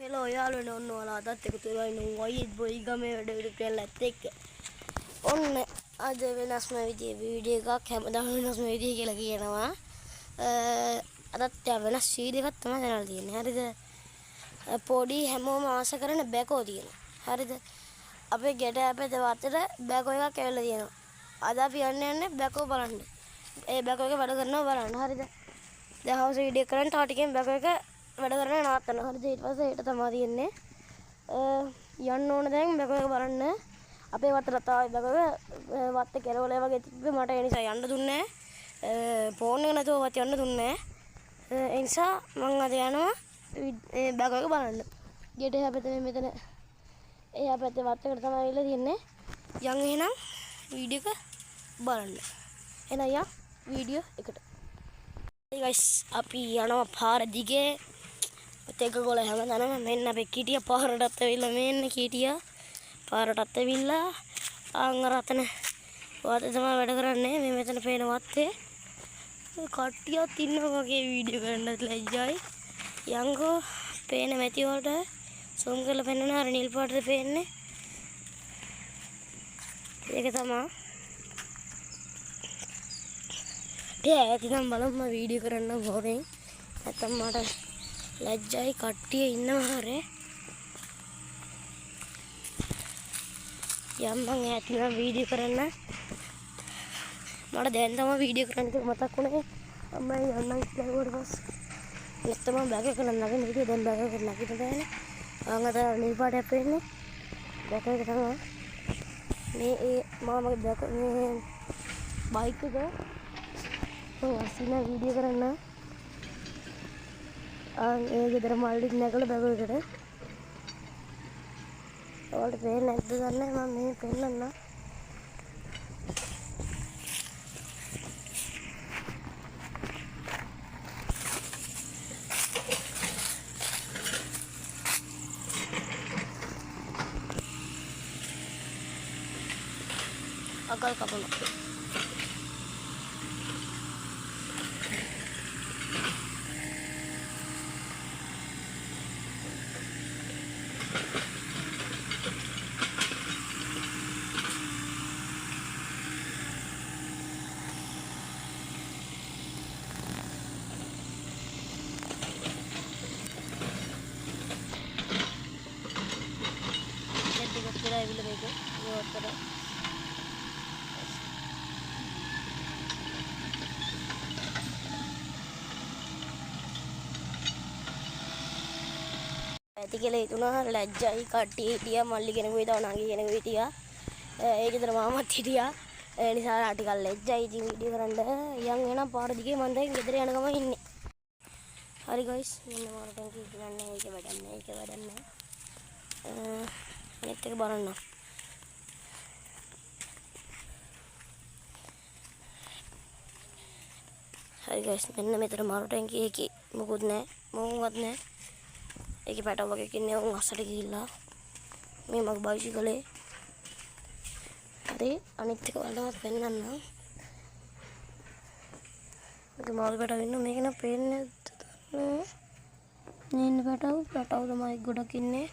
Hello, ඔයාලුනේ ඔන්න ඔයාලා අදත් එකතු වෙලා ඉන්න වයිඩ් බොයි ගමේ වැඩ පිළිවෙලත් එක්ක. ඔන්න අද වෙනස්ම විදිහේ වීඩියෝ එකක් හැමදාම වෙනස්ම විදිහ කියලා කියනවා. අදත් වෙනස් වීඩියෝ එකක් තමයි දාලා තියෙන්නේ. හරිද? පොඩි හැමෝම ආස කරන බැකෝ තියෙනවා. හරිද? අපේ ගෙට අපේ වත්තට බැකෝ එකක් ඇවිල්ලා තියෙනවා. අද අපි යන්නේ බැකෝ බලන්න. ඒ බැකෝ එක වැඩ කරනවා බලන්න. හරිද? දැන් හවස වීඩියෝ කරන් තා ටිකෙන් බැකෝ එක වැඩ කරන නවත්තන. හරිද? ඊට පස්සේ ඊට තමයි තියෙන්නේ. යන්න ඕන දැන් බැකෝ එක බලන්න. අපේ වත්තට තායි බැකෝ එක වත්තේ කෙරවලේ වගේ තිබ්බේ මට ඒ නිසා යන්න දුන්නේ නැහැ. ෆෝන් එක නැතුව වත් යන්න දුන්නේ නැහැ. ඒ නිසා මම අද යනවා ඒ බැකෝ එක බලන්න. ගෙට එහා පැත්තේ මෙතන එහා පැත්තේ වත්තකට තමයි ඇවිල්ලා තියෙන්නේ. යන් එහෙනම් වීඩියෝ එක බලන්න. එහෙනම් යා වීඩියෝ එකට. Hey guys, අපි යනවා පාර දිගේ. තේක ගොල හැමදාම මෙන්න අපි කීටිය පාරටත් ඇවිල්ලා මෙන්න කීටිය පාරටත් ඇවිල්ලා අංග රතන වාතේ තමයි වැඩ කරන්නේ. මේ මෙතන පේන වත්තේ කට්ටියක් ඉන්නවා වගේ වීඩියෝ කරන්නත් ලැජ්ජයි. යංගෝ පේන මැටි වලට සූම් කරලා පෙන්නන අර නිල් පාටද පේන්නේ. ඒක තමයි. ඇතිනම් බලන්න වීඩියෝ කරන්න ඕනේ. නැත්තම් මට ලැජ්ජයි කට්ටිය ඉන්නවා හරේ. යම් මං ඇතිනම් වීඩියෝ කරන්න. මට දැන් තමයි වීඩියෝ කරන්න කියලා මතක් වුණේ. අම්මයි යන්නම් කියලා පස්සේ. නැත්තම් මම බෑග් එක නගන විදිය දැන් බෑග් එක නගින්න බෑනේ. අංගත නිල් පාටයක් පේන්නේ. බෑග් එක තමයි. මේ මගේ බෑග් මේ බයික් එක අසිනා වීඩියෝ කරන්න ඒ ගෙදර මල්ලිත් නැගලා බැගෝ එකට ඔයාලට පේන්නේ නැද්ද දන්නේ මම මේ පෙන්නන්න අකල් කපනවා කියලා ඇවිල්ලා මේක ඉවත්තට ඇති කියලා හිතුණා ලැජ්ජයි කට්ටිය හිටියා මල්ලි කෙනෙකු හිටියා නංගි කෙනෙකු හිටියා ඒ ගෙදර මාමත් හිටියා ඒ නිසා ටිකක් ලැජ්ජයි ඉතින් වීඩියෝ කරන්න යන් එනම් පාර දිගේ මම දැන් ගෙදර යන ගමන් ඉන්නේ හරි ගයිස් මෙන්න මාරටන් කියන්නේ ඒක වැඩක් නැහැ අනිත් එක බලන්න හරි ගයිස් මෙන්න මෙතන මාරු ටැංකිය එකේ මොකුත් නැහැ මොකවත් නැහැ ඒකේ පැටව වගේ ඉන්නේ උන් අස්සට ගිහිල්ලා මේ මගේ බයිසිකලේ හරි අනිත් එක වලවත් පෙන්නන්න මේක මාළු පැටව ඉන්න මේක නම් පේන්නේ නැද්ද පැටව තමයි ගොඩක් ඉන්නේ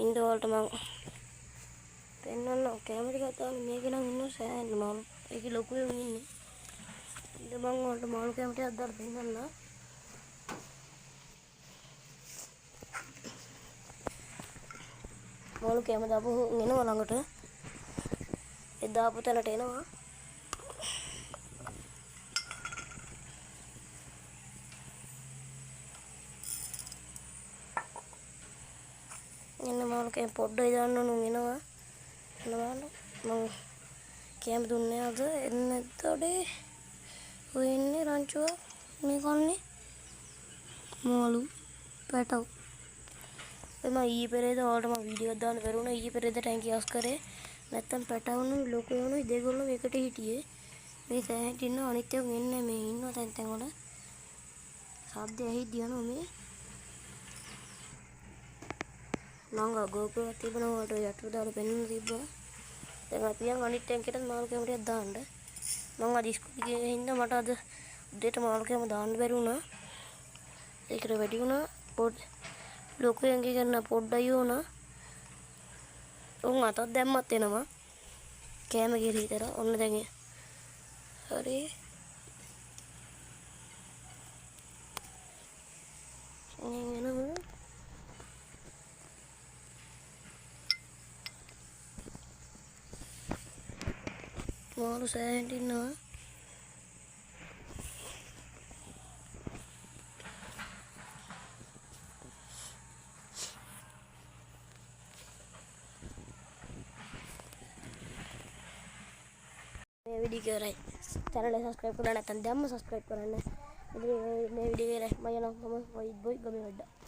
ඉන්ද වලට මම පෙන්නන්න කැමරි ගත්තාම මේක නම් ඉන්න සෑහෙන මාළු ඒකේ ලොකු එකක් ඉන්නේ ඉතින් මම වලට මාළු කැමරියක් දාලා පෙන්නන්න මාළු කැම දාපු එනවා ළඟට ඒ දාපු තැනට එනවා එන්න මාළු කැම පොඩ්ඩයි දාන්න ඕන එනවා මම කැම දුන්නේ අද එන්නේ නැත්තේ ඔය ඉන්නේ රංචුව මේ කන්නේ මාළු පැටව එම ඊ පෙරේද ඔයාලට මම වීඩියෝ එකක් දාන්න බැරුණා ඊ පෙරේද ටැංකිය අස් කරේ නැත්තම් පැටවුණු ලොකු වුණු දෙගොල්ලෝ එකට හිටියේ මේ සෑහෙට ඉන්න අනිත් ඒවා ඉන්නේ මේ ඉන්නවා තැන් වල සද්ද ඇහිද්දි යනවා මේ නංගා ගෝපුව තිබුණා වලට යටට දාලා පෙන්වන්න තිබ්බා දැන් අපි යන් අනිත් ටැංකියට මාළු කැමරියක් දාන්න මම අද ඉස්කෝලේ ගිහින් හින්දා මට අද උදේට මාළු කැම දාන්න බැරි වුණා ඒකට වැඩි වුණා ලොකු ඇඟි කරන පොඩ්ඩයි වුණා. උන් අතක් දැම්මත් එනවා. කෑම ගිර හිතර ඔන්න දැන් හරි. එනවා. මාළු සෑහෙන්න ඉන්නවා. මේ වීඩියෝ කරයි channel එක subscribe කරලා නැත්නම් දැම්ම subscribe කරන්න. ඉතින් මේ වීඩියෝ කරේ මම යනවා මම වයිඩ් බොයි ගමේ වැඩ.